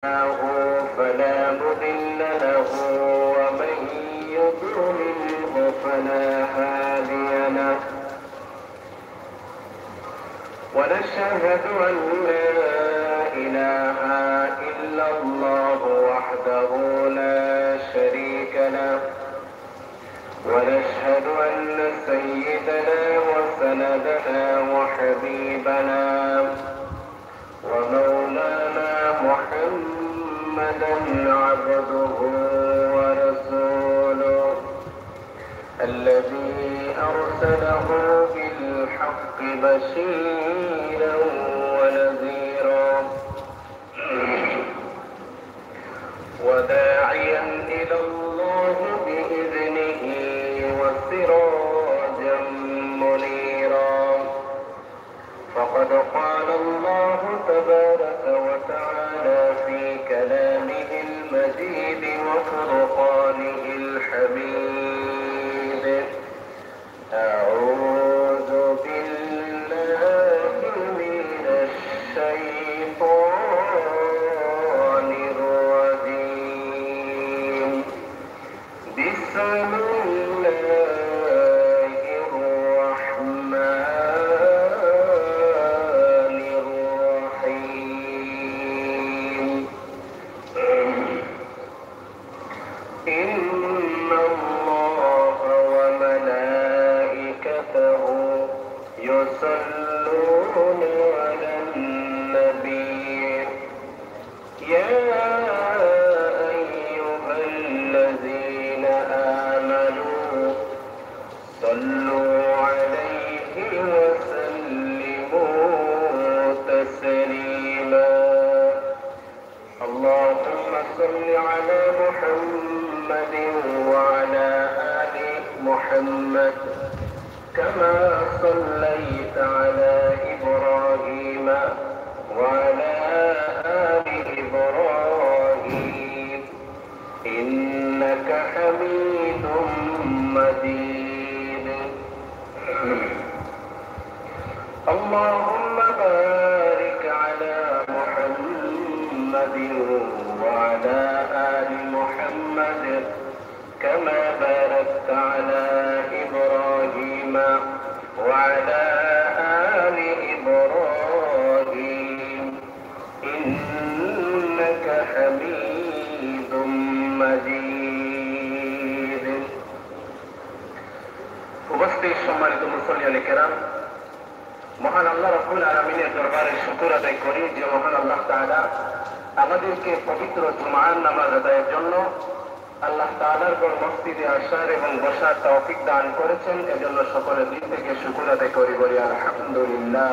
فلا مضل له ومن يضلله فلا هادي له ونشهد أن لا إله إلا الله وحده لا شريك له ونشهد أن سيدنا وسندنا وحبيبنا ومولانا محمدا عبده ورسوله الذي أرسله بالحق بشيرا ونذيرا وداعيا إلى الله بإذنه وسراجا منيرا فقد قال الله تبارك وتعالى في كلامه المجيد وفرقانه الحميد أعوذ بالله من الشيطان الرجيم بسم الله الرحمن الرحيم إن الله وملائكته يصلون على النبي يا أيها الذين آمنوا صلوا عليه وسلموا تسليما اللهم صل على محمد وعلى آل محمد كما صليت على إبراهيم وعلى آل إبراهيم إنك حميد مجيد اللهم بارك على محمد وعلى آل محمد كما باركت على إبراهيم وعلى آل إبراهيم إنك حميد مجيد উপস্থিত সম্মানিত মুসলিয়ান কেরাম, মহান আল্লাহ রাব্বুল আলামিনের দরবারে শুকর আদায় করি যে মহান আল্লাহ তাআলা আমাদেরকে পবিত্র জুমার নামাজ আদায়ের জন্য আল্লাহ তাআলার পর মসজিদে আসার এবং বসার তৌফিক দান করেছেন। এজন্য সকলের দিক থেকে শুকর আদায় করি, বলি আলহামদুলিল্লাহ।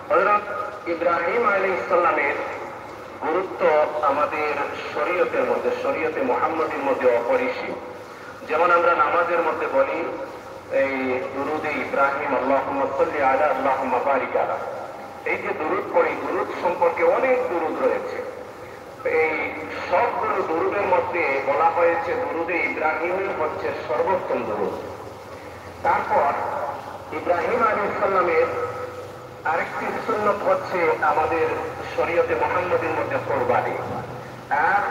হযরত ইব্রাহিম আলাইহিস সালামের গুরুত্ব আমাদের শরীয়তের মধ্যে, শরীয়তে মুহাম্মদীর মধ্যে অপরিসীম। যেমন আমরা নামাজের মধ্যে বলি এই দুরুদে ইব্রাহিম আল্লাহুম্মা সাল্লি আলা আল্লাহুম্মা বারিক আলা, এই যে দুরুদ পড়ি, দুরুদ সম্পর্কে অনেক দুরুদ রয়েছে। এই সবগুলো দুরুদের মধ্যে বলা হয়েছে দুরুদে ইব্রাহিমই হচ্ছে সর্বোত্তম দুরুদ। তারপর ইব্রাহিম আলাইহিস সালামের আরেকটি সুন্নত হচ্ছে আমাদের শরীয়তে মুহাম্মদীর মধ্যে কুরবানি। আর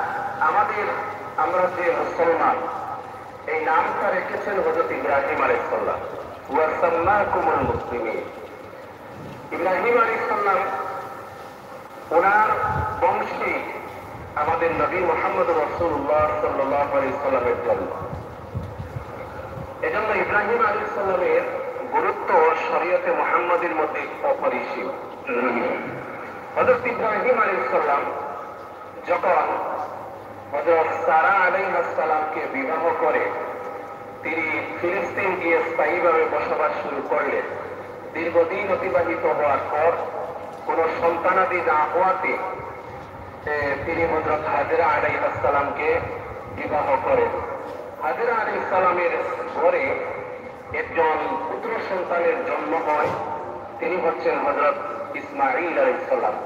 আমরা যে মুসলমান, এই নামটা রেখেছেন হযরত ইব্রাহিম আলাইহিস সালাম, ওয়া সাম্মাকুমুল মুসলিমিন। ইব্রাহিম আলাইহিস সালাম ওনার বংশে আমাদের নবী মুহাম্মদ রাসূলুল্লাহ সাল্লাল্লাহু আলাইহি সাল্লামের জন্ম। এজন্য ইব্রাহিম আলাইহিস সালামের গুরুত্ব শরীয়তে মুহাম্মদীর মধ্যে অপরিসীম। হযরত ইব্রাহিম আলাইহিস সালাম যখন হযরত সারা আলাইহিস সালামকে বিবাহ করে তিনি ফিলিস্তিন গিয়ে স্থায়ীভাবে বসবাস শুরু করলেন। দীর্ঘদিন অতিবাহিত হওয়ার পর কোন সন্তানাদি না হওয়াতে তিনি হযরত হাজরা আলাইহিস সালামকে বিবাহ করেন। হাজরা আলাইহিস সালামের ঘরে একজন পুত্র সন্তানের জন্ম হয়, তিনি হচ্ছেন হযরত ইসমাঈল আলাইহিস সালাম।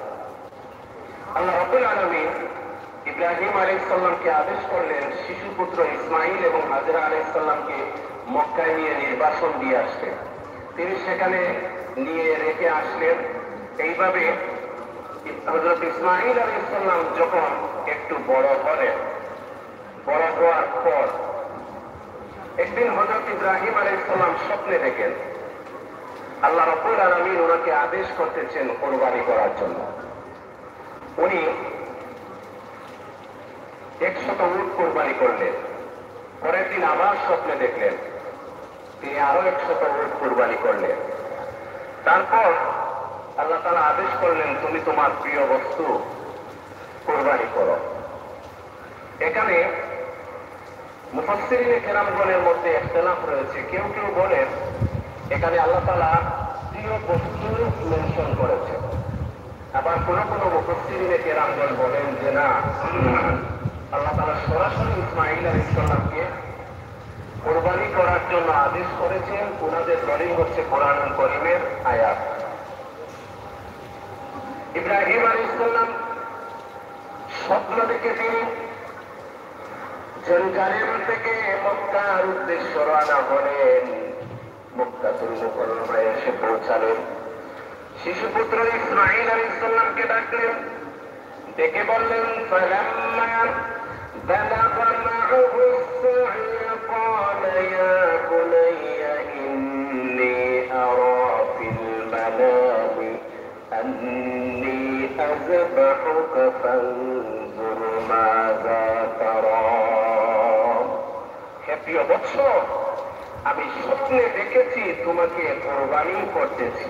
আল্লাহ রাব্বুল আলামিন ইব্রাহিম আলাইহিস সালামকে আদেশ করলেন শিশু পুত্র ইসমাঈল এবং হাজরা আলাইহিস সালামকে মক্কায় নিয়ে নির্বাসন দিয়ে আসলেন। তিনি সেখানে নিয়ে রেখে আসলেন। এইভাবে হযরত ইসমাঈল আলাইহিস সালাম যখন একটু বড় হলেন, বড় হওয়ার পর একদিন হযরত ইব্রাহিম আলাইহিস সালাম স্বপ্নে দেখেন আল্লাহ রাব্বুল আলামিন ওনাকে আদেশ করতেছেন কুরবানি করার জন্য। উনি 100 উট কুরবানি করলেন। পরের দিন আবার স্বপ্নে দেখলেন তিনি আরো 100 উট কুরবানি করলেন। তারপর আল্লাহ তাআলা আদেশ করলেন তুমি তোমার প্রিয় বস্তু কুরবানি করো। এখানে মুফাসসিরিনে কেরামগণের মধ্যে ইখতিলাফ রয়েছে। কেউ কেউ বলেন এখানে আল্লাহ তাআলা প্রিয় বস্তু মেনশন করেছে, আবার কোন কোন মুফাসসিরিনে কেরামগণ বলেন যে না, আল্লাহ তাআলা সরাসরি ইসমাঈল আলাইহিস সালামকে কুরবানি করার জন্য আদেশ করেছেন। ওনাদের দলিল হচ্ছে কোরআনুল কারীমের আয়াত। ইব্রাহিম আলাইহিস সালাম স্বপ্ন দেখে তিনি জেরুজালেম থেকে মক্কার উদ্দেশ্যে রওনা হলেন। মক্কাতুল মুকাররমায় এসে পৌঁছালেন। শিশুপুত্র ইসমাঈল আলাইহিস সালামকে ডাকলেন, ডেকে বললেন ফালাম্মা বালাগা মা'হু السعي قال يا بني إني أرى في المنام أني أذبحك فانظر ماذا ترى। হে প্রিয় বৎস, আমি স্বপ্নে দেখেছি তোমাকে কুরবানি করতেছি,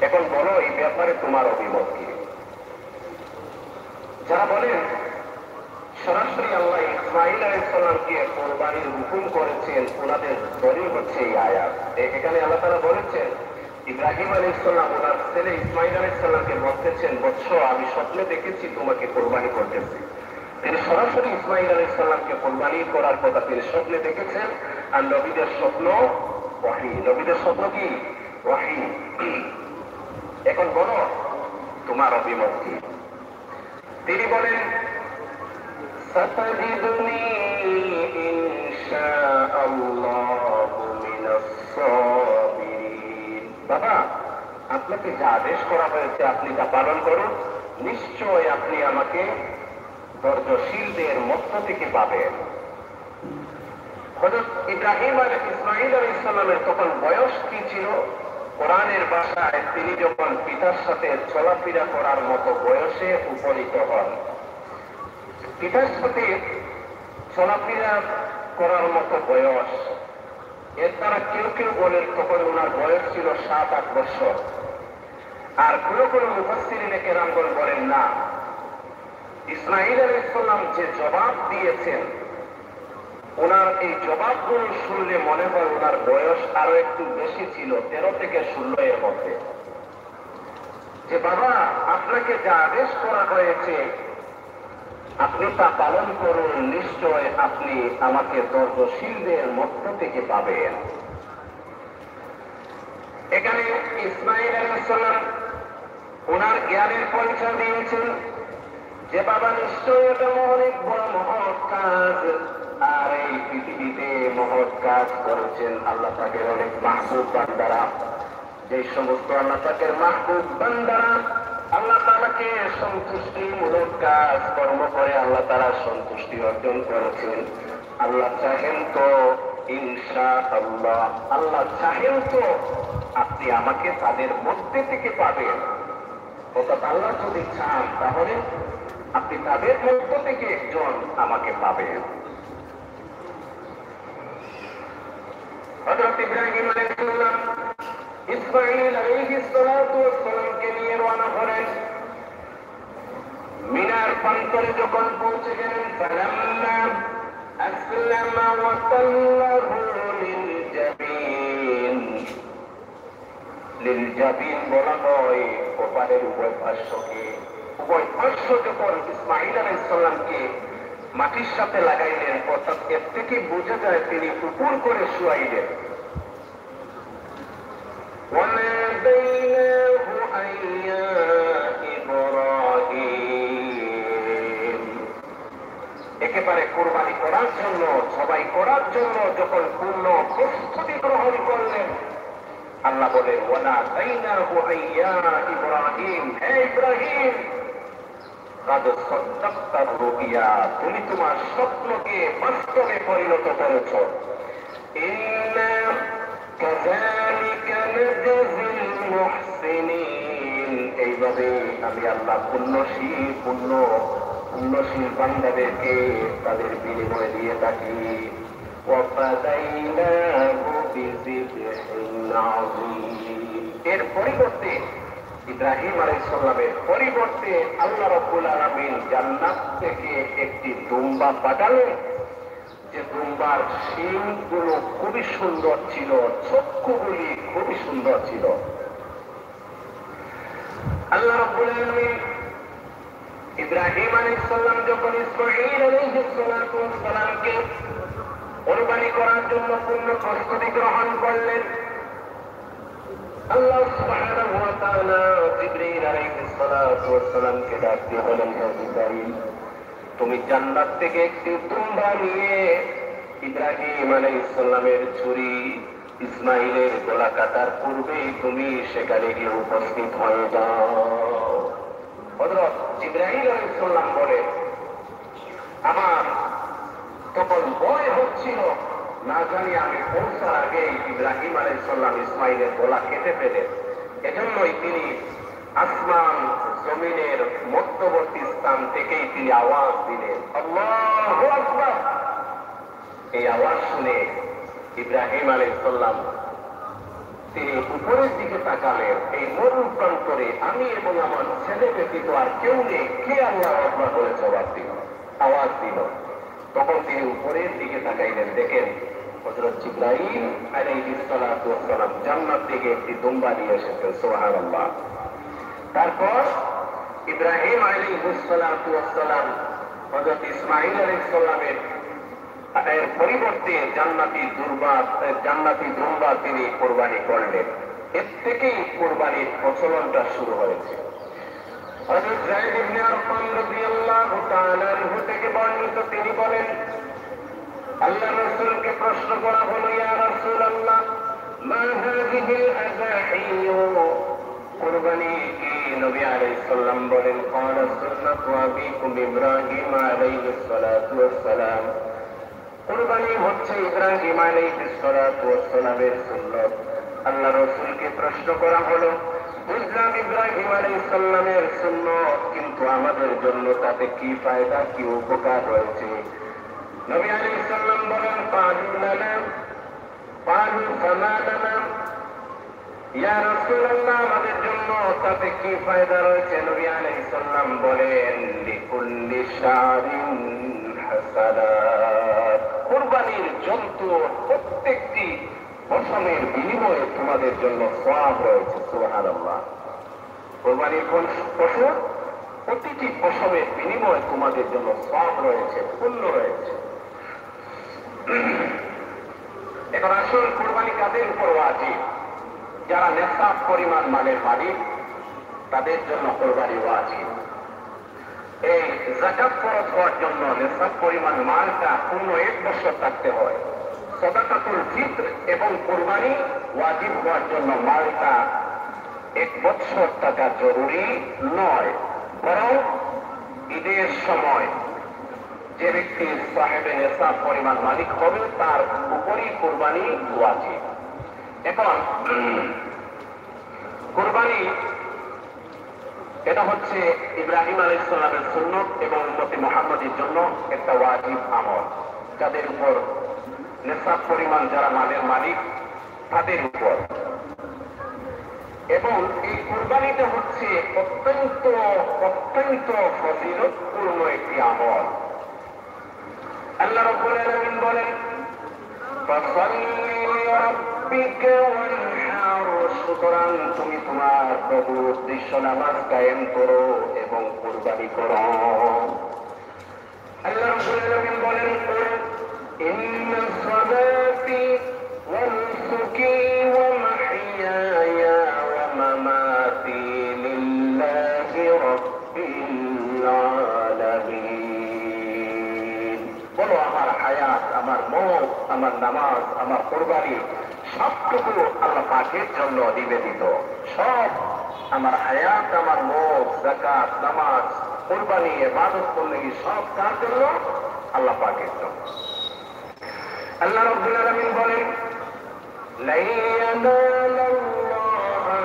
এখন বলো এই ব্যাপারে তোমার অভিমত কি? যারা বলেন সরাসরি আল্লাহ ইসমাঈল আলাইহিস সালামকে কুরবানির হুকুম করেছেন, ওনাদের দলিল হচ্ছে এই আয়াত। এখানে আল্লাহ তাআলা বলেছেন ইব্রাহিম আলাইহিস সালাম ওনার ছেলে ইসমাঈল আলাইহিস সালামকে বলতেছেন বৎস আমি স্বপ্নে দেখেছি তোমাকে কুরবানি করতেছি। তিনি সরাসরি ইসমাঈল আলাইহিস সালামকে কুরবানি করার কথা তিনি স্বপ্নে দেখেছেন। আর নবীদের স্বপ্ন ওহী, নবীদের স্বপ্ন কি? ওহী। এখন বলো তোমার অভিমত কি? তিনি বলেন সাতাজিদুনি ইনশাআল্লাহু মিনাস সাবিরিন। বাবা, আপনাকে যা আদেশ করা হয়েছে আপনি তা পালন করুন, নিশ্চয় আপনি আমাকে ধৈর্যশীলদের মধ্য থেকে পাবেন। হযরত ইব্রাহিম ইসমাঈল আলাইহিস সালামের তখন বয়স কি ছিল? কোরআনের ভাষায় তিনি যখন পিতার সাথে চলাফেরা করার মতো বয়সে উপনীত হন। পিতার সাথে চলাফেরা করার মতো বয়স, এর দ্বারা কেউ কেউ বলেন তখন ওনার বয়স ছিল 7-8 বছর। আর কোন কোন মুফাসসিরিনে কেরামগণ বলেন না, ইসমাঈল আলাইহিস সালাম যে জবাব দিয়েছেন ওনার এই জবাবগুলো শুনলে মনে হয় ওনার বয়স আরো একটু বেশি ছিল, 13 থেকে 16 এর মধ্যে। যে বাবা আপনাকে যা আদেশ করা হয়েছে আপনি তা পালন করুন, নিশ্চয় আপনি আমাকে ধৈর্যশীলদের মধ্য থেকে পাবেন। এখানে ইসমাঈল আলাইহিস সালাম ওনার জ্ঞানের পরিচয় দিয়েছেন যে বাবা নিশ্চয় এটা অনেক বড় মহৎ কাজ, আর এই পৃথিবীতে মহৎ কাজ করেছেন আল্লাহ পাকের অনেক মাহবুব বান্দারা। যে সমস্ত আল্লাহ পাকের মাহবুব বান্দারা আল্লাহ তাআলাকে সন্তুষ্টিমূলক কাজ কর্ম করে আল্লাহ তাআলা সন্তুষ্টি অর্জন করেছেন। আল্লাহ চাহেন তো ইনশাআল্লাহ, আল্লাহ চাহেন তো আপনি আমাকে তাদের মধ্যে থেকে পাবেন। অর্থাৎ আল্লাহ যদি চান তাহলে আপনি তাদের মধ্য থেকে একজন আমাকে পাবেন। হযরত ইব্রাহিম আলাইহিস সালাম ইসমাঈল আলাইহিস সালামকে নিয়ে রওনা হলেন। মিনার প্রান্তরে যখন পৌঁছে গেলেন ফালাম্মা আসলামা ওয়া তাল্লাহু লিলজাবিন বলা হয় ওপারের উভয় পার্শ্বকে। উভয় পার্শ্ব যখন ইসমাঈল আলাইহিস সালামকে মাটির সাথে লাগাইলেন, অর্থাৎ এর থেকে বোঝা যায় তিনি উপর করে শুয়াইলেন। একেবারে কুরবানি করার জন্য, সবাই করার জন্য যখন পূর্ণ প্রস্তুতি গ্রহণ করলেন, আল্লাহ বলেন ওয়ালা তাইনাহু আইয়া ইব্রাহিম, হে ইব্রাহিম কাদ সাদ্দাক্তা রুইয়া, তুমি তোমার স্বপ্নকে বাস্তবে পরিণত করেছ। ইন্না কাযালিকা নাজজিল মুহসিনিন, এইভাবে আমি আল্লাহ পুণ্যশীল বান্দাদেরকে তাদের বিনিময় দিয়ে থাকি। এর পরিবর্তে ইব্রাহিম আলাইহিস সালামের পরিবর্তে আল্লাহ রাব্বুল আলামিন জান্নাত থেকে একটি দুম্বা পাঠালেন, যে দুম্বার শিংগুলো খুবই সুন্দর ছিল, চক্ষুগুলি খুবই সুন্দর ছিল। আল্লাহ রাব্বুল আলামিন ইব্রাহিম আলাইহিস সালাম যখন ইসমাঈল আলাইহিস সালামকে কুরবানি করার জন্য পূর্ণ প্রস্তুতি গ্রহণ করলেন, আল্লাহ সুবহানাহু ওয়া তাআলা জিবরীল আলাইহিস সালামকে ডাক দিয়ে বলেন, হে জিবরীল, তুমি জান্নাত থেকে একটি দুম্বা নিয়ে ইব্রাহিম আলাইহিস সালামের ছুরি ইসমাইলের গলা কাটার পূর্বেই তুমি সেখানে গিয়ে উপস্থিত হয়ে যাও। হযরত জিবরাইল আলাইহিস সালাম বলে, আমার তখন ভয় হচ্ছিল, না জানি আমি পৌঁছার আগে ইব্রাহিম আলাইহিস সালাম ইসমাইলের গলা কেটে ফেলেন। এজন্যই তিনি আসমান জমিনের মধ্যবর্তী স্থান থেকেই তিনি আওয়াজ দিলেন, আল্লাহু আকবার। এই আওয়াজ শুনে ইব্রাহিম আলাইহিস সালাম তিনি উপরের দিকে তাকালেন, এই মরু প্রান্তরে আমি এবং আমার ছেলে ব্যতীত আর কেউ নেই, কে আল্লাহু আকবার বলে আওয়াজ দিল। তখন তিনি উপরের দিকে তাকাইলেন, দেখেন হযরত জিবরাইল আলাইহিস সালাম জান্নাত থেকে একটি দুম্বা নিয়ে এসেছেন। সুবহানাল্লাহ। তারপর ইব্রাহিম আলাইহিস সালাম হযরত ইসমাঈল আলাইহিস সালামের এর পরিবর্তে জান্নাতি দুম্বা তিনি কুরবানি করলেন। এর থেকেই কুরবানির প্রচলনটা শুরু হয়েছে। হযরত যায়েদ ইবনে আরকাম রাদিয়াল্লাহু তাআলা আনহু থেকে বর্ণিত, তিনি বলেন, আল্লাহর রাসূলকে প্রশ্ন করা হলো, ইয়া রাসূলুল্লাহ মা হাযিহিল আযাহিয়ু, কুরবানি কি? নবী আলাইহিস সালাম বলেন, ক্বালা সুন্নাতু আবিকুম ইব্রাহিম আলাইহিস সালাতু ওয়াস সালাম, কুরবানি হচ্ছে ইব্রাহিম আলাইহিস সালাতু ওয়াস সালামের সুন্নাত। আল্লাহ রাসূলকে প্রশ্ন করা হলো, বুঝলাম ইব্রাহিম আলাইহিস সালামের সুন্নাত, কিন্তু আমাদের জন্য তাতে কি ফায়দা, কি উপকার রয়েছে? নবী আলাইহিস সালাম বলেন, ক্বালু ফামা লানা, ইয়া রাসূলুল্লাহ আমাদের জন্য তাতে কি ফায়দা রয়েছে? নবী আলাইহিস সালাম বলেন, লিকুল্লি শারিন হাসানাত, কুরবানির জন্তুর প্রত্যেকটি পশমের বিনিময়ে তোমাদের জন্য সওয়াব রয়েছে। সুবহানাল্লাহ। কুরবানির পশু প্রতিটি পশমের বিনিময়ে তোমাদের জন্য সওয়াব রয়েছে, পুণ্য রয়েছে। এখন আসল কুরবানি কাদের উপর ওয়াজিব? যারা নেশাব পরিমাণ মালের মালিক, তাদের জন্য কুরবানি ওয়াজিব। এই যাকাত ফরজ হওয়ার জন্য নেশাব পরিমাণ মালটা পূর্ণ 1 বছর থাকতে হয়। সাদাকাতুল ফিতর এবং কুরবানি ওয়াজিব হওয়ার জন্য মালটা 1 বছর থাকা জরুরি নয়, বরং ঈদের সময় যে ব্যক্তি সাহেবে নেশাব পরিমাণ মালিক হবে তার উপরই কুরবানি ওয়াজিব। এখন কুরবানি এটা হচ্ছে ইব্রাহিম আলাইহিস সালামের সুন্নাত এবং উম্মতে মুহাম্মাদীর জন্য একটা ওয়াজিব আমল, যাদের উপর নেশাব পরিমাণ যারা মালের মালিক তাদের উপর। এবং এই কুরবানিটা হচ্ছে অত্যন্ত ফজিলতপূর্ণ একটি আমল। আল্লাহ রাব্বুল আলামিন বলেন, ফাসাল্লি লিরাব্বিকা ওয়ানহার, সুতরাং তুমি তোমার প্রভুর উদ্দেশ্য নামাজ কায়েম করো এবং কুরবানি করো। আল্লাহ রাব্বুল আলামিন বলেন, ইন্না সালাতি ওয়া নুসুকি ওয়া মাহইয়ায়া ওয়া মামাতি লিল্লাহি রাব্বিল আলামিন। বলো, আমার হায়াত, আমার মওত, আমার নামাজ, আমার কুরবানি সবটুকু আল্লাহ পাকের জন্য নিবেদিত। সব আমার হায়াত, আমার মত, যাকাত, নামাজ, কুরবানি, ইবাদত বন্দেগী সব কার জন্য? আল্লাহ পাকের জন্য। আল্লাহ রাব্বুল আলামিন বলেন, লা ইয়ানালাল্লাহা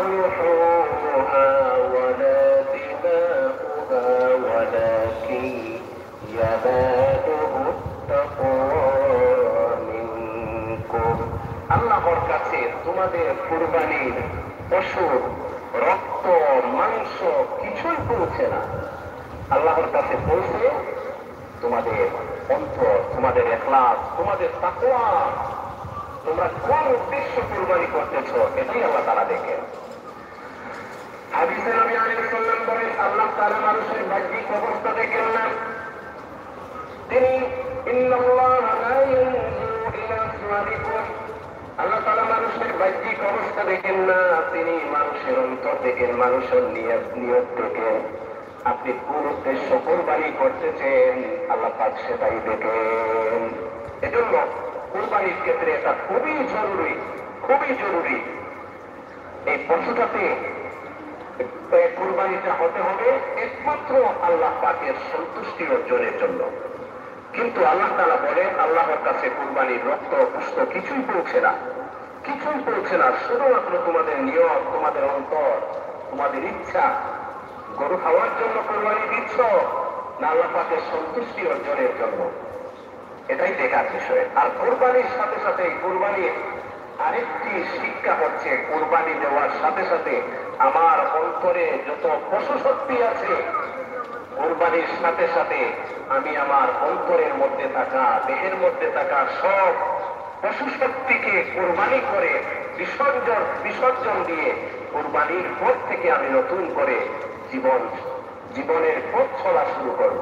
লুহুমুহা ওয়ালা দিমাউহা ওয়ালাকিন ইয়ানালুহু তাকওয়া মিনকুম। আল্লাহর কাছে তোমাদের কুরবানির পশুর রক্ত, মাংস কিছুই পৌঁছে না। আল্লাহর কাছে পৌঁছে তোমাদের অন্তর, তোমাদের ইখলাস, তোমাদের তাকওয়া, তোমরা কোন উদ্দেশ্য কুরবানি করতেছ, এটাই আল্লাহ তাআলা দেখেন। হাদিসে নবী আলাইহিস সালাম বলেন, আল্লাহ তাআলা মানুষের বাহ্যিক অবস্থা দেখেন না। তিনি ইন্নাল্লাহা লা ইয়ানজুরু ইলা সুওয়ারিকুম, আল্লাহ তাআলা মানুষের বাহ্যিক অবস্থা দেখেন না, তিনি মানুষের অন্তর দেখেন, মানুষের নিয়ত দেখেন। আপনি কোন উদ্দেশ্য কুরবানি করতেছেন আল্লাহ পাক সেটাই দেখেন। এজন্য কুরবানির ক্ষেত্রে এটা খুবই জরুরি, খুবই জরুরি। এই পশুটাতে কুরবানিটা হতে হবে একমাত্র আল্লাহ পাকের সন্তুষ্টি অর্জনের জন্য। কিন্তু আল্লাহ তাআলা বলেন, আল্লাহর কাছে কুরবানির রক্ত, পুষ্ট কিছুই পৌঁছে না, কিছুই পৌঁছে না। শুধুমাত্র তোমাদের নিয়ত, তোমাদের অন্তর, তোমাদের ইচ্ছা। গরু খাওয়ার জন্য কুরবানি দিচ্ছ না আল্লাহ পাকের সন্তুষ্টি অর্জনের জন্য, এটাই দেখার বিষয়। আর কুরবানির সাথে সাথে কুরবানির আরেকটি শিক্ষা হচ্ছে, কুরবানি দেওয়ার সাথে সাথে আমার অন্তরে যত পশু শক্তি আছে, কুরবানির সাথে সাথে আমি আমার অন্তরের মধ্যে থাকা, দেহের মধ্যে থাকা সব পশু শক্তিকে কুরবানি করে বিসর্জন দিয়ে কুরবানির পর থেকে আমি নতুন করে জীবনের পথ চলা শুরু করব।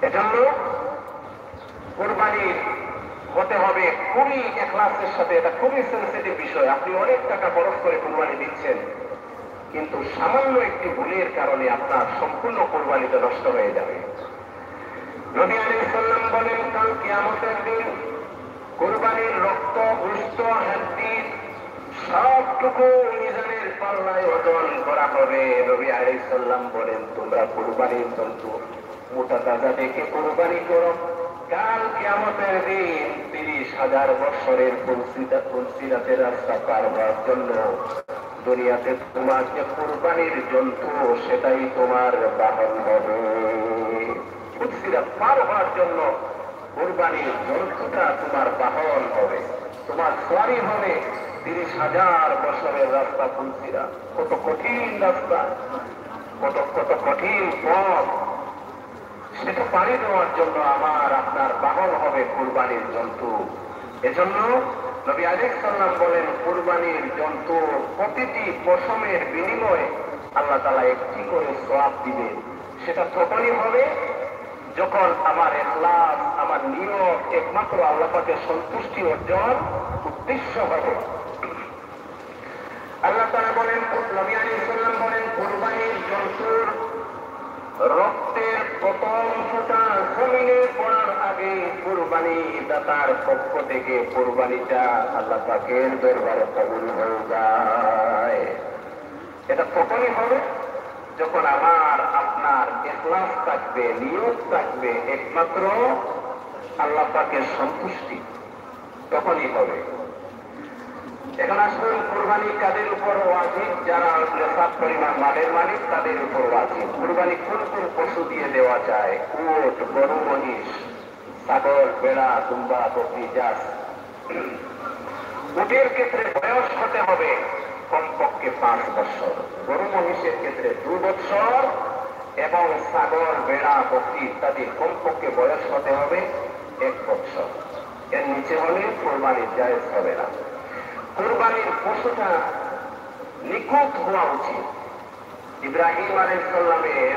এজন্য কুরবানি হতে হবে খুবই ইখলাসের সাথে। এটা খুবই সেনসিটিভ বিষয়। আপনি অনেক টাকা খরচ করে কুরবানি দিচ্ছেন, কিন্তু সামান্য একটি ভুলের কারণে আপনার সম্পূর্ণ কুরবানিটা নষ্ট হয়ে যাবে। নবী আলাইহিস সালাম বলেন, কাল কিয়ামতের দিন কুরবানির রক্ত, গোশত, হাড্ডি সবটুকু মিজানের পাল্লায় ওজন করা হবে। নবী আলাইহিস সালাম বলেন, তোমরা কুরবানির জন্তু মোটা তাজা দেখে কুরবানি করো। কাল কিয়ামতের দিন 30,000 বছরের ফুলসিরাতের রাস্তা পার হওয়ার জন্য দুনিয়াতে তোমার যে কুরবানির জন্তু সেটাই তোমার বাহন হবে। ফুলসিরাত পার হওয়ার জন্য কুরবানির জন্তুটা তোমার বাহন হবে, তোমার সওয়ারি হবে। 30,000 বছরের রাস্তা ফুলসিরাত, কত কঠিন রাস্তা, কত কঠিন পথ, সেটা পাড়ি দেওয়ার জন্য আমার আপনার বাহন হবে কুরবানির জন্তু। এজন্য নবী আলাইহিস সালাম বলেন, কুরবানির জন্তু প্রতিটি পশমের বিনিময়ে আল্লাহ তাআলা একটি করে সওয়াব দিবেন। সেটা তখনই হবে যখন আমার ইখলাস, আমার নিয়ত একমাত্র আল্লাহ পাকের সন্তুষ্টি অর্জন উদ্দেশ্য হবে। আল্লাহ তাআলা বলেন, নবী আলাইহিস সালাম বলেন, কুরবানির জন্তুর রক্তের প্রথম ফোঁটা জমিনে পড়ার আগে কুরবানি দাতার পক্ষ থেকে কুরবানিটা আল্লাহ পাকের দরবারে কবুল হয়ে যায়। এটা তখনই হবে যখন আমার আপনার ইখলাস থাকবে, নিয়ত থাকবে একমাত্র আল্লাহ পাকের সন্তুষ্টি, তখনই হবে। এখন আসুন, কুরবানি কাদের উপর ওয়াজিব? যারা নেশাব পরিমাণ মালের মালিক তাদের উপর ওয়াজিব। কুরবানি কোন কোন পশু দিয়ে দেওয়া যায়? উট, গরু, মহিষ, ছাগল, ভেড়া, দুম্বা, বকরি, জাস। উটের ক্ষেত্রে বয়স হতে হবে কমপক্ষে 5 বছর, গরু মহিষের ক্ষেত্রে 2 বছর এবং ছাগল, ভেড়া, বকরি ইত্যাদি কমপক্ষে বয়স হতে হবে 1 বছর। এর নিচে হলে কুরবানি জায়েজ হবে না। কুরবানির পশুটা নিখুঁত হওয়া উচিত। ইব্রাহিম আলাইহিস সালামের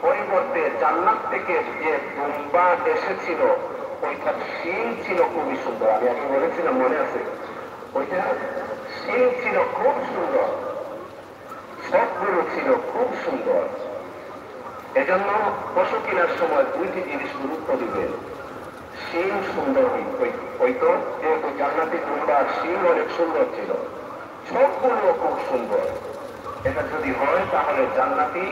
পরিবর্তে জান্নাত থেকে যে দুম্বা এসেছিল ওইটার শিং ছিল খুবই সুন্দর। আমি আগে বলেছিলাম, মনে আছে? ওইটা শিং ছিল খুব সুন্দর, সবগুলো ছিল খুব সুন্দর। এজন্য পশু কেনার সময় 2টি জিনিস গুরুত্ব দিবেন। শিং সুন্দর হইতো, যেহেতু জান্নাতি দুম্বার শিং অনেক সুন্দর ছিল, সবগুলো খুব সুন্দর। এটা যদি হয় তাহলে জান্নাতি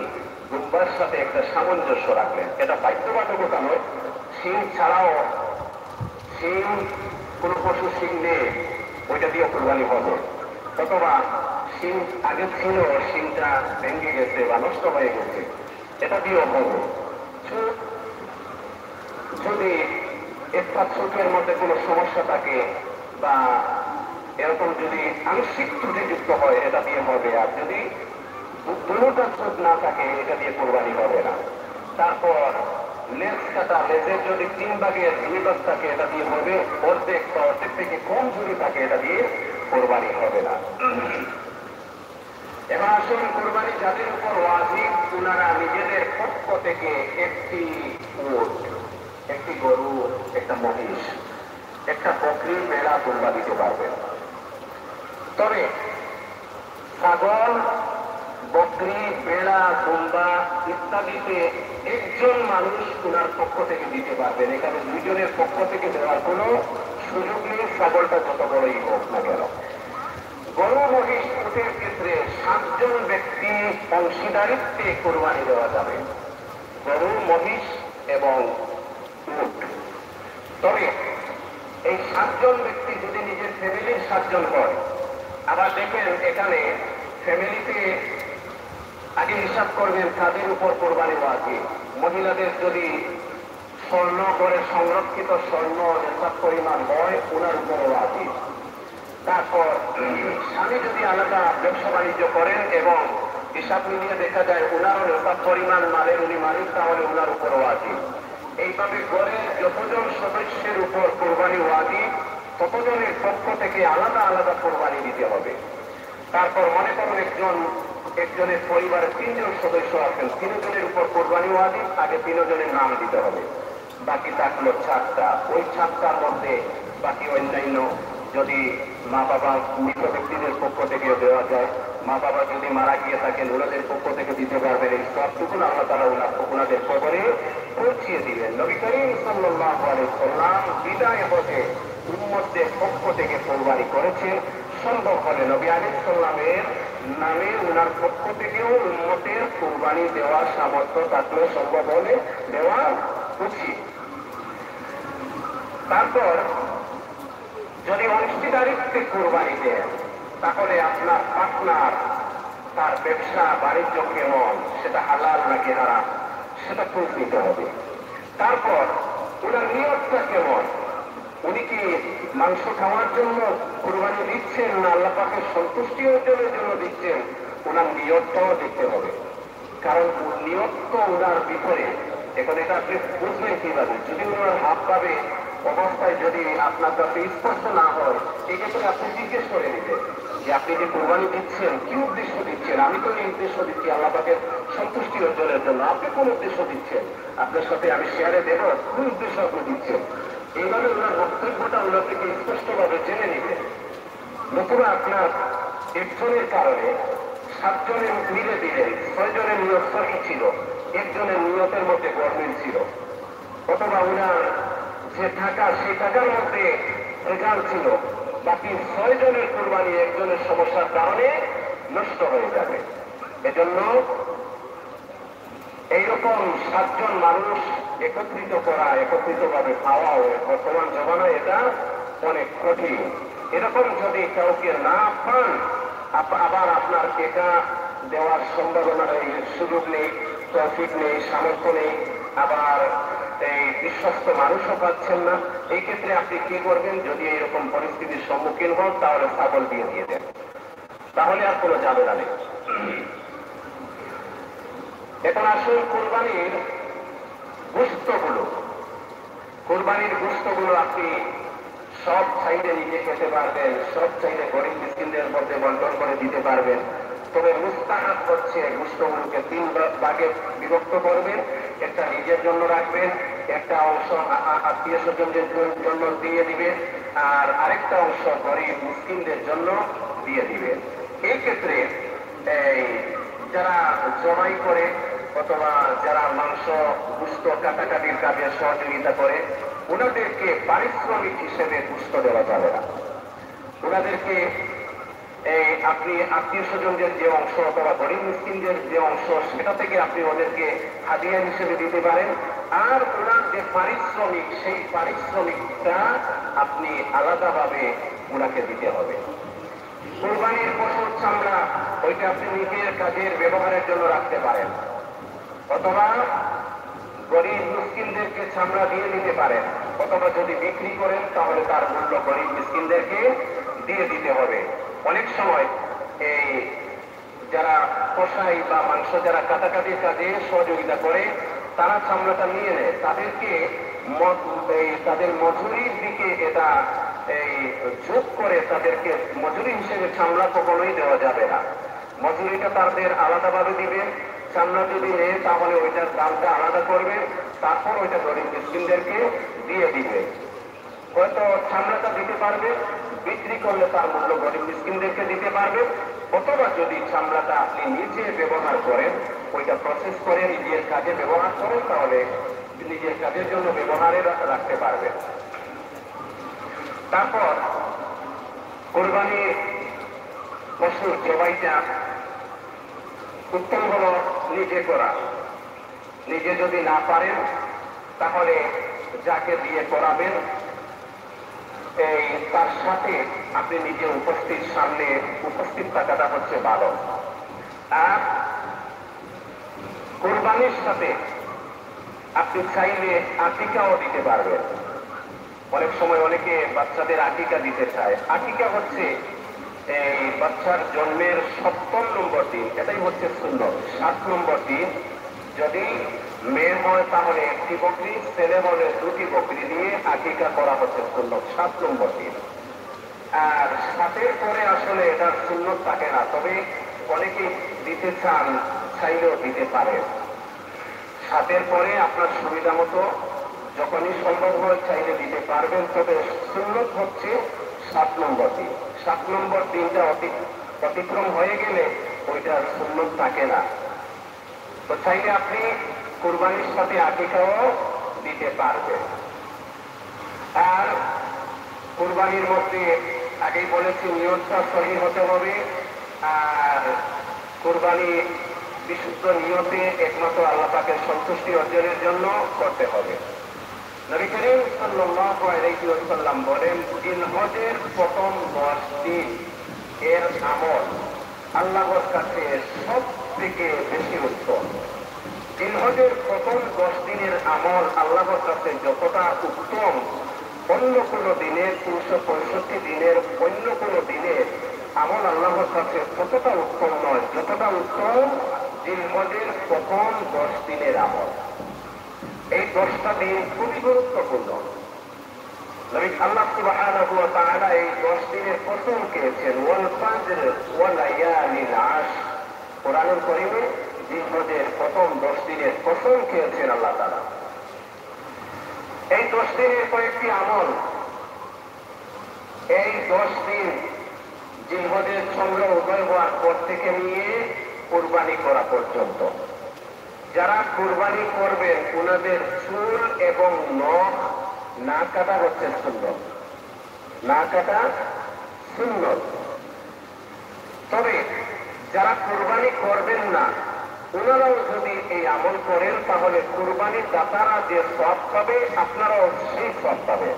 দুম্বার সাথে একটা সামঞ্জস্য রাখলেন। এটা বাধ্যবাধকতা নয়, শিং ছাড়াও শিং কোন পশু শিং নেই ওইটা দিয়ে কোরবানি হবে, অথবা শিং আগে ছিল শিংটা ভেঙে গেছে বা নষ্ট হয়ে গেছে, এটা দিয়েও হবে। যদি একটা চোখের মধ্যে কোনো সমস্যা থাকে বা এরকম যদি আংশিক ত্রুটিযুক্ত হয় এটা দিয়ে হবে, আর যদি কোনোটা চোখ না থাকে এটা দিয়ে কোরবানি হবে না। তারপর লেজ কাটা, লেজের যদি 3 ভাগের 2 ভাগ থাকে এটা দিয়ে হবে, অর্ধেক বা অর্ধেক থেকে কম যদি থাকে এটা দিয়ে কোরবানি হবে না। এবার আসুন, কোরবানি যাদের উপর ওয়াজিব ওনারা নিজেদের পক্ষ থেকে একটি উট, একটি গরু, একটা মহিষ, একটা বকরি, ভেড়া, দুম্বা দিতে পারবেন। তবে ছাগল, বকরি, ভেড়া, দুম্বা ইত্যাদিতে একজন মানুষ ওনার পক্ষ থেকে দিতে পারবেন। এখানে 2 জনের পক্ষ থেকে দেওয়ার কোনো সুযোগ নেই, ছাগলটা যত বড়ই হোক না কেন। গরু, মহিষ, উটের ক্ষেত্রে 7 জন ব্যক্তি অংশীদারিত্বে কোরবানি দেওয়া যাবে, গরু, মহিষ এবং উট। তবে এই 7 জন ব্যক্তি যদি নিজের ফ্যামিলির 7 জন হয়, আবার দেখেন এখানে ফ্যামিলিতে আগে হিসাব করবেন কাদের উপর কোরবানি ওয়াজিব। মহিলাদের যদি স্বর্ণ করে সংরক্ষিত স্বর্ণ নেশাব পরিমাণ হয় ওনার উপর ওয়াজিব। তারপর স্বামী যদি আলাদা ব্যবসা বাণিজ্য করেন এবং হিসাব মিলিয়ে দেখা যায় ওনারও নেশাব পরিমাণ মালের উনি মালিক, তাহলে ওনার উপর ওয়াজিব। এইভাবে গড়ে যতজন সদস্যের উপর কোরবানি ওয়াজিব ততজনের পক্ষ থেকে আলাদা আলাদা কোরবানি দিতে হবে। তারপর মনে করুন একজনের পরিবারের 3 জন সদস্য আছেন, 3 জনের উপর কোরবানি ওয়াজিব, আগে 3 জনের নাম দিতে হবে, বাকি থাকলো 4টা। ওই 4টার মধ্যে বাকি অন্যান্য যদি মা বাবা মৃত ব্যক্তিদের পক্ষ থেকে দেওয়া যায়, মা বাবা যদি মারা গিয়ে থাকেন ওনাদের পক্ষ থেকে দিতে পারবেন। এই সবটুকু আল্লাহ তাআলা ওনাদের কবরে পৌঁছিয়ে দিলেন। নবী করিম সাল্লাল্লাহু আলাইহি ওয়াসাল্লাম বিদায় হতে উম্মতের পক্ষ থেকে কোরবানি করেছে। সম্ভব হলে নবী আলাইহিস সালামের নামে ওনার পক্ষ থেকেও উম্মতের কোরবানি দেওয়ার সামর্থ্য থাকলে সম্ভব হলে দেওয়া উচিত। তারপর যদি অংশীদারিত্বে কোরবানি দেন তাহলে আপনার পার্টনার তার ব্যবসা বাণিজ্য কেমন, সেটা হালাল নাকি হারাম, সেটা খোঁজ নিতে হবে। তারপর ওনার নিয়তটা কেমন, উনি কি মাংস খাওয়ার জন্য কোরবানি দিচ্ছেন না আল্লাহ পাকের সন্তুষ্টি অর্জনের জন্য দিচ্ছেন, ওনার নিয়তটাও দেখতে হবে। কারণ নিয়ত তো ওনার ভিতরে। এখন এটা আপনি বুঝবেন কিভাবে, যদি ওনার হাত পাবে অবস্থায় যদি আপনার কাছে স্পষ্ট না হয়, এক্ষেত্রে আপনি জিজ্ঞেস করে দিবেন যে আপনি যে কোরবানি দিচ্ছেন কি উদ্দেশ্য দিচ্ছেন। আমি তো এই উদ্দেশ্য দিচ্ছি আল্লাহ পাকের সন্তুষ্টি অর্জনের জন্য, আপনি কোন উদ্দেশ্য দিচ্ছেন, আপনার সাথে আমি শেয়ারে দেব কোন উদ্দেশ্য আপনি দিচ্ছেন। এইভাবে ওনার বক্তব্যটা ওনার থেকে স্পষ্টভাবে জেনে নিবেন। নতুবা আপনার একজনের কারণে 7 জনের মিলে দিলেন, 6 জনের নিয়ত সহি ছিল, একজনের নিয়তের মধ্যে গরমিল ছিল, অথবা ওনার যে টাকা সেই টাকার মধ্যে রেজাল্ট ছিল, বাকি 6 জনের কোরবানি একজনের সমস্যার কারণে নষ্ট হয়ে যাবে। এজন্য এইরকম 7 জন মানুষ একত্রিত করা, একত্রিতভাবে খাওয়া বর্তমান জমানায় এটা অনেক কঠিন। এরকম যদি কাউকে না পান, আবার আপনার এটা দেওয়ার সম্ভাবনা সুযোগ নেই, তৌফিক নেই, সামর্থ্য নেই, আবার এই বিশ্বস্ত মানুষও পাচ্ছেন না, এই ক্ষেত্রে আপনি কি করবেন, যদি এরকম পরিস্থিতির সম্মুখীন হন তাহলে ছাগল দিয়ে দেন, তাহলে আর কোনো ঝামেলা নেই। এখন আসুন কোরবানির গোশতগুলো আপনি সব চাইলে নিজে খেতে পারবেন, সব চাইলে গরিব মিসকিনদের মধ্যে বন্টন করে দিতে পারবেন। তবে মুস্তাহাব হচ্ছে গোশতগুলোকে 3 ভাগে বিভক্ত করবেন, একটা নিজের জন্য রাখবেন, একটা অংশ আত্মীয় স্বজনদের জন্য দিয়ে দিবেন, আর আরেকটা অংশ গরিব মিসকিনদের জন্য দিয়ে দিবেন। এই ক্ষেত্রে যারা জবাই করে অথবা যারা মাংস গুস্ত কাটাকাটির কাজে সহযোগিতা করে, ওনাদেরকে পারিশ্রমিক হিসেবে গুস্ত দেওয়া যাবে না। ওনাদেরকে এই আপনি আত্মীয় স্বজনদের যে অংশ অথবা গরিব মিসকিনদের যে অংশ, সেটা থেকে আপনি ওদেরকে হাদিয়া হিসেবে দিতে পারেন। আর ওনার যে পারিশ্রমিক, সেই পারিশ্রমিকটা আপনি আলাদাভাবে ওনাকে দিতে হবে। কুরবানির পশুর চামড়া ওইটা আপনি নিজের কাজের ব্যবহারের জন্য রাখতে পারেন, অথবা গরিব মিসকিনদেরকে চামড়া দিয়ে দিতে পারেন, অথবা যদি বিক্রি করেন তাহলে তার মূল্য গরিব মিসকিনদেরকে দিয়ে দিতে হবে। অনেক সময় এই যারা কষাই বা মাংস যারা কাটাকাটির কাজে সহযোগিতা করে, তারা চামড়াটা নিয়ে নেয়, তাদেরকে তাদের মজুরির দিকে এটা এই যোগ করে তাদেরকে মজুরি হিসেবে চামড়া কখনোই দেওয়া যাবে না। মজুরিটা তাদের আলাদাভাবে দিবে। চামড়া যদি নেয় তাহলে ওইটার দামটা আলাদা করবে, তারপর ওইটা গরিব মিসকিনদেরকে দিয়ে দিবে। হয়তো চামড়াটা দিতে পারবে, বিক্রি করলে তার মূল্য গরিব মিসকিনদেরকে দিতে পারবে, অথবা যদি চামড়াটা আপনি নিজে ব্যবহার করেন, ওইটা প্রসেস করে নিজের কাজে ব্যবহার করেন, তাহলে নিজের কাজের জন্য ব্যবহারে রাখতে পারবে। তারপর কুরবানি পশুর জবাইটা উত্তম হলো নিজে করা। নিজে যদি না পারেন তাহলে যাকে দিয়ে করাবেন এই তার সাথে আপনি নিজে সামনে উপস্থিত থাকাটা হচ্ছে ভালো। আর কুরবানির সাথে আপনি চাইলে আকিকাও দিতে পারবেন। অনেক সময় অনেকে বাচ্চাদের আকিকা দিতে চায়। আকিকা হচ্ছে এই বাচ্চার জন্মের ৭০ নম্বর দিন, এটাই হচ্ছে সুন্নত। ৭ নম্বর দিন যদি মেয়ে হয় তাহলে একটি বকরি, ছেলে হলে 2টি বকরি দিয়ে আকিকা করা হচ্ছে সুন্নত ৭ নম্বর দিন। আর ৭-এর পরে আসলে এটার সুন্নত থাকে না, তবে অনেকে দিতে চান, চাইলেও দিতে পারে। 7-এর পরে আপনার সুবিধা মতো যখনই সম্ভব হয় চাইলে দিতে পারবেন, তবে সুন্নত হচ্ছে 7 নম্বর দিন। 7 নম্বর দিনটা অতিক্রম হয়ে গেলে ওইটার সুন্নত থাকে না। তো চাইলে আপনি কুরবানির সাথে আকিকাও দিতে পারবেন। আর কুরবানির মধ্যে আগেই বলেছি নিয়তটা সহি হতে হবে। আর কুরবানি বিশুদ্ধ নিয়তে একমাত্র আল্লাহ পাকের সন্তুষ্টি অর্জনের জন্য করতে হবে। নবী করিম সাল্লাল্লাহু আলাইহি ওয়াসাল্লাম বলেন, জিলহজের প্রথম 10 দিন এর আমল আল্লাহর কাছে সব থেকে বেশি উত্তম। জিলহজের প্রথম 10 দিনের আমল আল্লাহর কাছে যতটা উত্তম, অন্য কোনো দিনের 365 দিনের অন্য কোনো দিনের আমল আল্লাহর কাছে ততটা উত্তম নয় যতটা উত্তম জিলহজের প্রথম 10 দিনের আমল। এই 10টা দিন খুবই গুরুত্বপূর্ণ। আল্লাহ সুবহানাহু ওয়া তাআলা এই 10 দিনের কসম খেয়েছেন, ওয়াল ফাজর ওয়া লায়ালিল আশর। কোরআনুল কারীমে জিলহজের প্রথম 10 দিনের কসম খেয়েছেন আল্লাহ তাআলা। এই 10 দিনের কয়েকটি আমল, এই 10 দিন জিলহজের চন্দ্র উদয় হওয়ার পর থেকে নিয়ে কুরবানি করা পর্যন্ত যারা কুরবানি করবেন ওনাদের চুল এবং নখ না কাটা হচ্ছে সুন্নত, না কাটা সুন্নত। তবে যারা কুরবানি করবেন না ওনারাও যদি এই আমল করেন তাহলে কুরবানির দাতারা যে সওয়াব পাবে আপনারাও সেই সওয়াব পাবেন।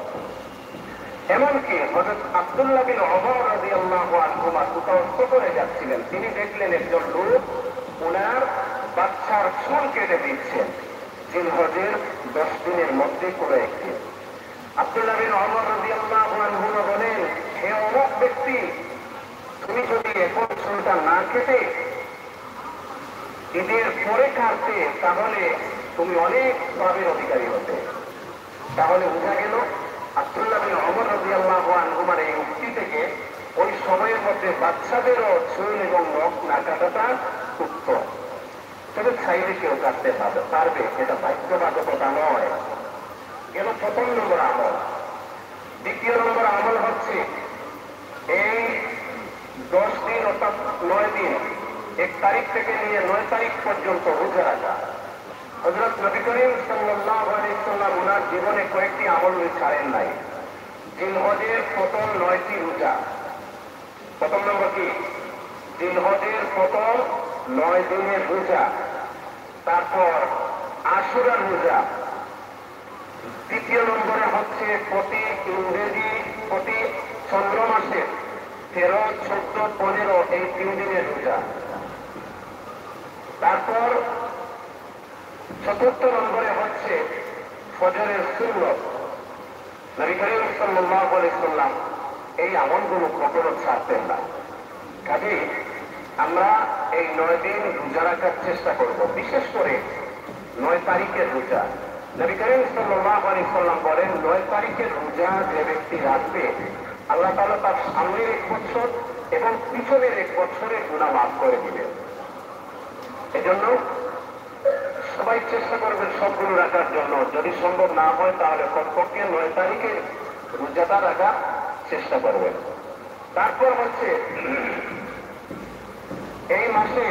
এমনকি হযরত আব্দুল্লাহ বিন ওমর রাদিয়াল্লাহু আনহুমা কোথাও সফরে যাচ্ছিলেন, তিনি দেখলেন একজন লোক ওনার বাচ্চার চুল কেটে দিচ্ছেন জিলহজের 10 দিনের মধ্যে কোনো একদিন। আব্দুল্লাহ বিন ওমর রাদিয়াল্লাহু আনহুমা বলেন, হে অমুক ব্যক্তি, তুমি যদি এখন চুলটা না কেটে ঈদের পরে কাটতে তাহলে তুমি অনেক সওয়াবের অধিকারী হতে। তাহলে বোঝা গেল আব্দুল্লাহ বিন ওমর রাদিয়াল্লাহু আনহুমার এই উক্তি থেকে ওই সময়ের মধ্যে বাচ্চাদেরও চুল এবং নখ না কাটাটা উত্তম। তবে চাইলে কেউ কাটতে পারবে, এটা বাধ্যবাধকতা নয়। গেল প্রথম নম্বর আমল। দ্বিতীয় নম্বর আমল হচ্ছে এই 10 দিন অর্থাৎ 9 দিন 1 তারিখ থেকে নিয়ে 9 তারিখ পর্যন্ত রোজা রাখা। হযরত নবী করিম সাল্লাল্লাহু আলাইহি ওয়াসাল্লাম ওনার জীবনে কয়েকটি আমল ছাড়েন নাই। জিলহজের প্রথম 9টি রোজা। প্রথম নম্বর কি? জিলহজের প্রথম 9 দিনের রোজা। তারপর আশুরার রোজা। দ্বিতীয় নম্বরে হচ্ছে প্রতি চন্দ্র মাসে 13, 14, 15 এই 3 দিনের রোজা। তারপর চতুর্থ নম্বরে হচ্ছে ফজরের সুন্নত। নবী করিম সাল্লাল্লাহু আলাইহি ওয়াসাল্লাম এই আমলগুলো কখনো ছাড়তেন না। কাজেই আমরা এই 9 দিন রোজা রাখার চেষ্টা করব, বিশেষ করে 9 তারিখের রোজা। নবী করিম সাল্লাল্লাহু আলাইহি ওয়াসাল্লাম বলেন, 9 তারিখের রোজা যে ব্যক্তি রাখবে, আল্লাহ তাআলা তার সামনের 1 বছর এবং পিছনের 1 বছরের গুনাহ মাফ করে দিবেন। এজন্য সবাই চেষ্টা করবেন সবগুলো রাখার জন্য। যদি সম্ভব না হয় তাহলে কমপক্ষে 9 তারিখে রোজাটা রাখার চেষ্টা করবেন। তারপর হচ্ছে এই মাসে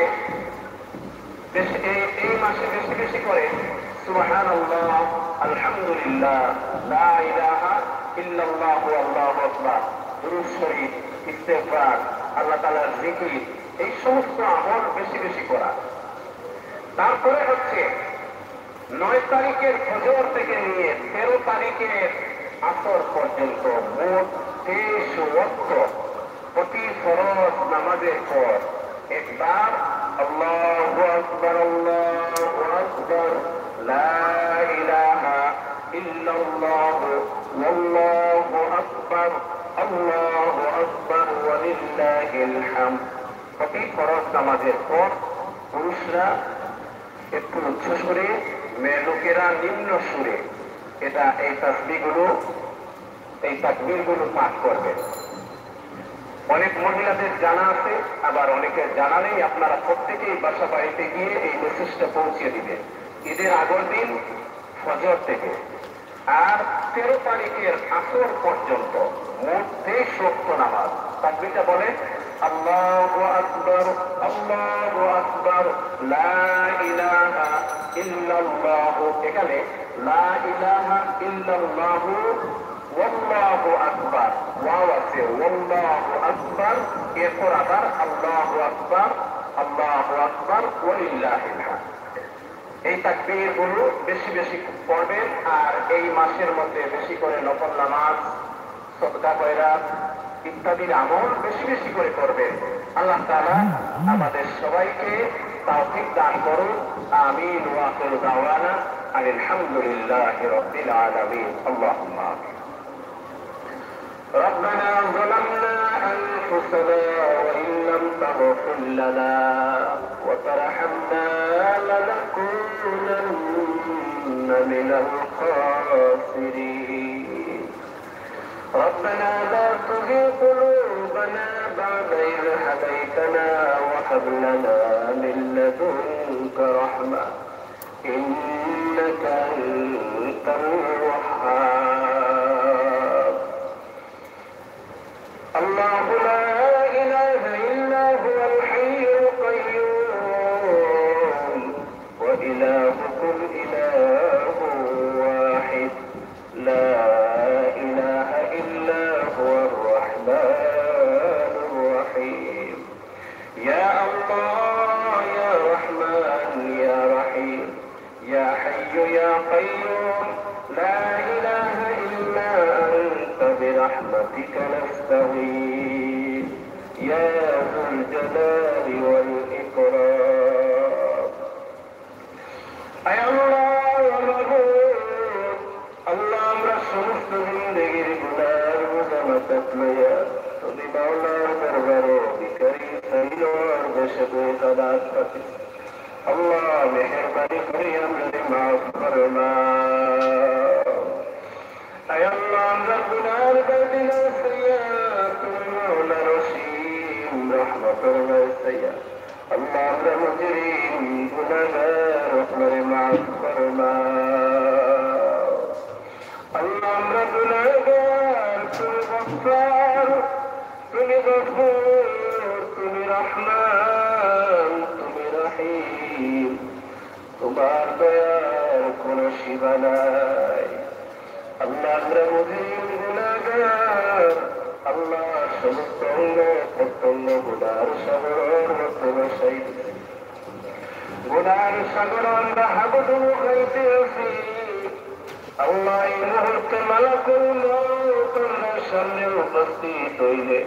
বেশি বেশি করে সুবহানাল্লাহ, আলহামদুলিল্লাহ, লা ইলাহা ইল্লাল্লাহ, আল্লাহু আকবার, দুরূদ শরীফ, ইস্তেগফার, আল্লাহ তাআলার জিকির, এই সমস্ত আমল বেশি বেশি করা। তারপরে হচ্ছে 9 তারিখের ফজর থেকে নিয়ে 13 তারিখের আসর পর্যন্ত মোট 23 ওয়াক্ত প্রতি ফরজ নামাজের পর একবার আল্লাহু আকবার, আল্লাহু আকবার, লা ইলাহা ইল্লাল্লাহ, আল্লাহু আকবার, আল্লাহু আকবার, ওয়া লিল্লাহিল হামদ। প্রতি ফরজ নামাজের পর পুরুষরা একটু উচ্চ সুরে, মেয়ে লোকেরা নিম্ন সুরে এই তাকবীরগুলো পাঠ করবে। অনেক মহিলাদের জানা আছে, আবার অনেকের জানা নেই। আপনারা প্রত্যেকেই বাসা বাড়িতে গিয়ে এই মেসেজটা পৌঁছে দিবেন ঈদের আগের দিন ফজর থেকে। আর 13 তারিখের আসর পর্যন্ত মোট 23 ওয়াক্ত নামাজ। তাকবীরটা বলেন, আল্লাহু আকবার, আল্লাহু আকবার, লা ইলাহা ইল্লাল্লাহ। এখানে লা ইলাহা ইল্লাল্লাহ, আল্লাহু আকবার, ওয়াও আছে, আল্লাহু আকবার, এরপর আবার আল্লাহু আকবার, আল্লাহু আকবার, ওয়া লিল্লাহিল হামদ। এই তাকবীরগুলো বেশি বেশি পড়বেন। আর এই মাসের মধ্যে বেশি করে নফল নামাজ, সদকা খয়রাত ইত্যাদির আমল বেশি বেশি করে করবেন। আল্লাহ তাআলা আমাদের সবাইকে তাওফিক দান করুন। আমিন। ওয়া আখিরু দাওয়ানা আলহামদুলিল্লাহি রাব্বিল আলামিন। আল্লাহুম্মা আমিন। ربنا ظلمنا أنفسنا وإن لم تغفر لنا وترحمنا لنكونن من الخاسرين. ربنا لا تزغ قلوبنا بعد إذ هديتنا وهب لنا من لدنك رحمة إنك أنت الوهاب. الله لا إله إلا هو الحي القيوم وإلهكم إله واحد لا إله إلا هو الرحمن الرحيم. يا الله يا رحمن يا رحيم يا حي يا قيوم لا إله إلا أنت برحمتك نستغيث يا ذو الجلال والإكرام. أي الله ومعبود الله আমরা সমস্ত জিন্দেগির গুনার বোঝা মাথায় লইয়া তুমি মাওলার দরবারে ভিখারি সাইয়্যর বেশে বয়ে সালাত পাচ্ছি। আল্লাহ মেহেরবানি করে আমাদের মাফ ফরমাও। আয় আল্লাহ আমরা গুনার বাদিনা সাইয়্যা তুমি মাওলা রহিম রহমতের ওয়াসিয়া। আল্লাহ আমরা মুজরিম গুনাহগার আমাদের মাফ ফরমাও। আল্লাহ আমরা গুনাহগার তুমি গফফার তুমি গফুর তুমি রহমান দোষী বানাই। আল্লাহ আমরা মুজিব গুনাহগার, আল্লাহ সমস্ত অঙ্গ প্রত্যঙ্গ গুনার সাগরের মধ্যে বসাই দিছি। গুনার সাগর আমরা হাবুডুবু খাইতে আছি। আল্লাহ এই মুহূর্তে মালাকুল মউত তোমার সামনে উপস্থিত হইলে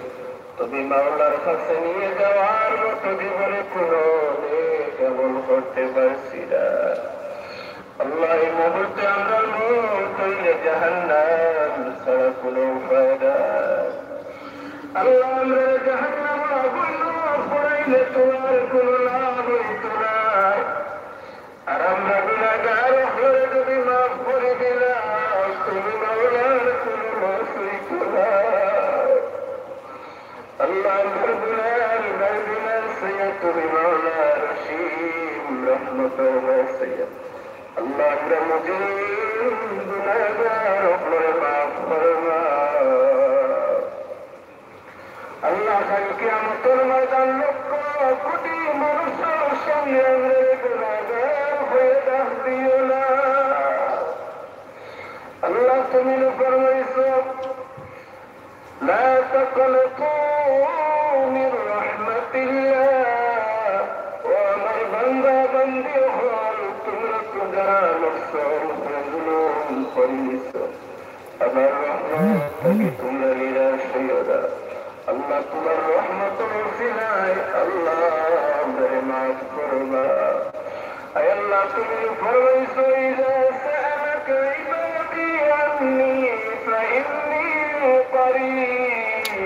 তুমি মাওলার কাছে নিয়ে যাওয়ার মতো জীবনে কোনো কেমন করতে পারছি না। আল্লাহ এই মুহূর্তে আমরা মউত হইলে জাহান্নাম ছাড়া কোনো উপায় নাই। আল্লাহ আমরা জাহান্নাম আগুন পড়াইলে তোমার কোনো লাভ হইত না। আর আমরা গুনাহগার হয়ে যদি মাফ করে দিলাম তুমি মাওলার কোনো মাফ হইত না। আল্লাহ আমার গুনার গুনার সইয়া তুমি মাওলার রশিম রহমতের সইয়া। আল্লাহ আমরা মুজিব গুনাহগার আপনারা মাফ ফরমাও। আল্লাহ খালি কিয়ামতের ময়দান লক্ষ কোটি মানুষের সামনে আমরা গুনাহগার হয়ে ডাক দিও না। আল্লাহ তুমি ফরমাইছো লা তাকনাতু মির রাহমাতিল্লাহ, ও আমার বান্দা বান্দি হল তোমরা তো যারা নফসের উপরে জুলুম করিছো আমার রহমত থেকে তোমরা নিরাশ হইও না। আল্লাহ তোমার রহমতের ওসিলায় আল্লাহ আমাদের মাফ করবা। আয় আল্লাহ তুমি ফরমাইছো ইযা সাআলাকা ইবাদি আন্নী ফাইন্নী করিব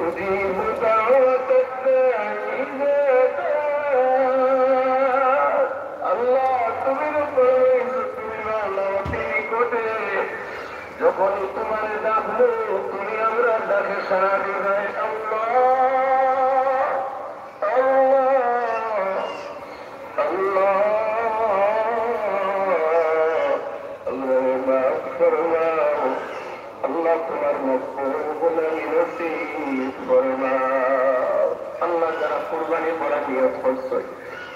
উজিবু দাওয়াতাদ দাঈ ইযা দাআন। আল্লাহ তুমি ফরমাইছো তুমি আল্লাহর নিকটে যখন তোমার ডাকবো তুমি আমরা ডাকে সাড়া দিবে। আল্লাহ আল্লাহ আল্লাহ মাফ ফরমাও। আল্লাহ তোমার মকবুল গোলামি নসিব ফরমাও। আল্লাহ যারা কুরবানি করা নিয়ত করছে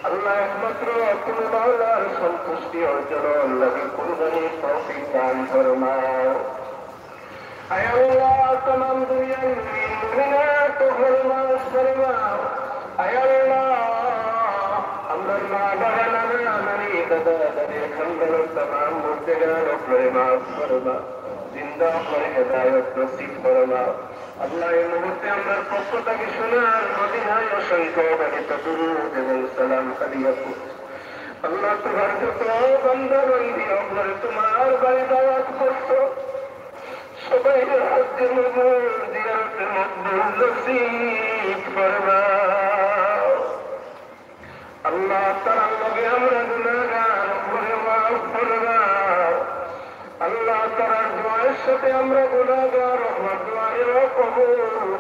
আল্লাহ একমাত্র তুমি মাওলার সন্তুষ্টি অর্জনের লাগি কুরবানির তৌফিক দান ফরমাও। আয় আল্লাহ तमाम দুনিয়ার মুমিনাত ফরমাস ফরমাও। আয় আল্লাহ আমরা মা বাবা নানা নানি দাদা দাদি খানদানের तमाम মুর্দেগান আপনারে মাফ ফরমাও, জিন্দা আপনারে হেদায়েত নসিব ফরমাও। আল্লাহ এই মুহূর্তে আমরা পক্ষ থেকে শোনার মদিনায় অসংখ্য বাড়িতে দুরূদ এবং সালাম কালিয়া করছি। আল্লাহ তোমার যত বান্দা বান্দি আপনারে তোমার বাড়ি দাওয়াত করছো সবাই হজ্জে মবরুর জিয়ারতে মকবুল নসিব ফরমাও। আল্লাহ তাআলার লগে আমরা গুনাহগার আপনারে মাফ ফরমাও। আল্লাহ তাআলার দোয়ার সাথে আমরা গুনাহগার আপনার দোয়াও কবুল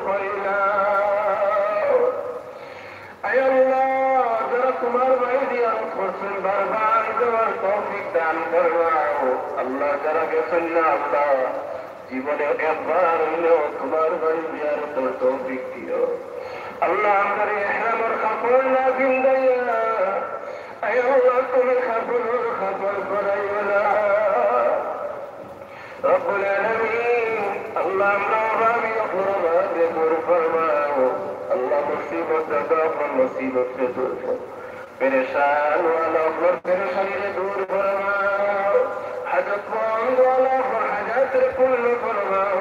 করিলাম। আয় আল্লাহ যারা তোমার বাড়ি জিয়ারত করছেন বারবার যাওয়ার তৌফিক দান ফরমাও। আল্লাহ যারা গেছেন না আল্লাহ জীবনে একবার হইলেও তোমার বাড়ি জিয়ারতের তৌফিক দিও। আল্লাহ আমাদের ইহরামের কাপড় না ভিন্দাইয়া আয় আল্লাহ তুমি কাপড় করাইও না রব্বুল আলামিন। আল্লাহ আমরা অভাবী অপরাধে দূর ফরমাও। আল্লাহ মুসিবত দাদা আপনার মুসিবতকে দূর করো, পেরেশান ওয়ালা আপনার পেরেশানিকে দূর ফরমাও, হাজতমন্দ ওয়ালা আপনার হাজাতের পূর্ণ ফরমাও।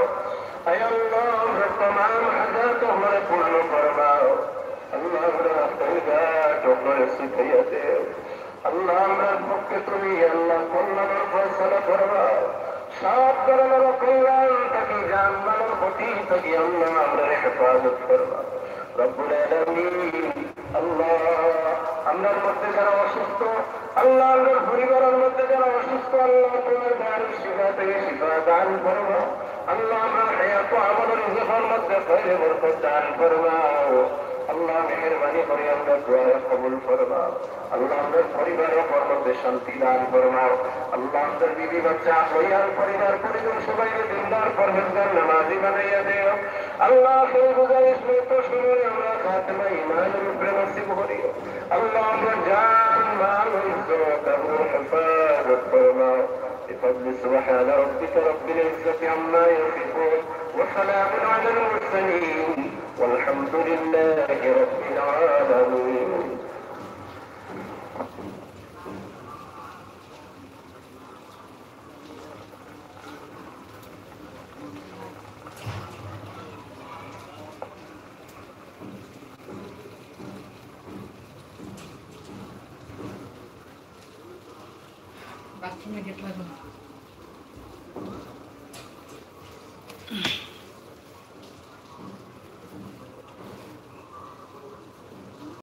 আয় আল্লাহ আমরা तमाम হাজাত হমারে পূর্ণ ফরমাও। আল্লাহ আমরা রাস্তাঘাট আপনারে শিখাইয়া দেও। আল্লাহ আমরা পক্ষে তুমি আল্লাহ কল্যাণের ফয়সালা ফরমাও। সব ধরনের কল্যাণ থাকি জানমালের ক্ষতি থাকি আল্লাহ আমরা হেফাজত ফরমাও রব্বুল আলামিন। আল্লাহ আমরার মধ্যে যারা অসুস্থ আল্লাহ আমরার পরিবারের মধ্যে যারা অসুস্থ আল্লাহ তোমার দারুল শিফা থেকে শিফা দান ফরমাও। আল্লাহ আমরা হায়াত আমলের রিজকের মধ্যে খৈর বরকত দান ফরমাও। আল্লাহ মেহেরবানি করে আমরা দোয়া কবুল ফরমাও। আল্লাহ আমাদের পরিবার ও কর্মদের শান্তি দান ফরমাও। আল্লাহ আমাদের বিবি বাচ্চা পরিবার পরিবার পরিজন সবাইকে দিনদার পরহেজগার নামাজি বানাইয়া দেও। আল্লাহ সেই গুজারিশ মতো সময় আমরা খাতমা ইমানের উপরে নসিব করিও। আল্লাহ আমরা জান মাল ইজ্জত এবং হেফাজত ফরমাও। بفضل سبحان ربك رب العزة عما يصفون وسلام على المرسلين والحمد لله رب العالمين. বাথরুমে গেট লাগানো।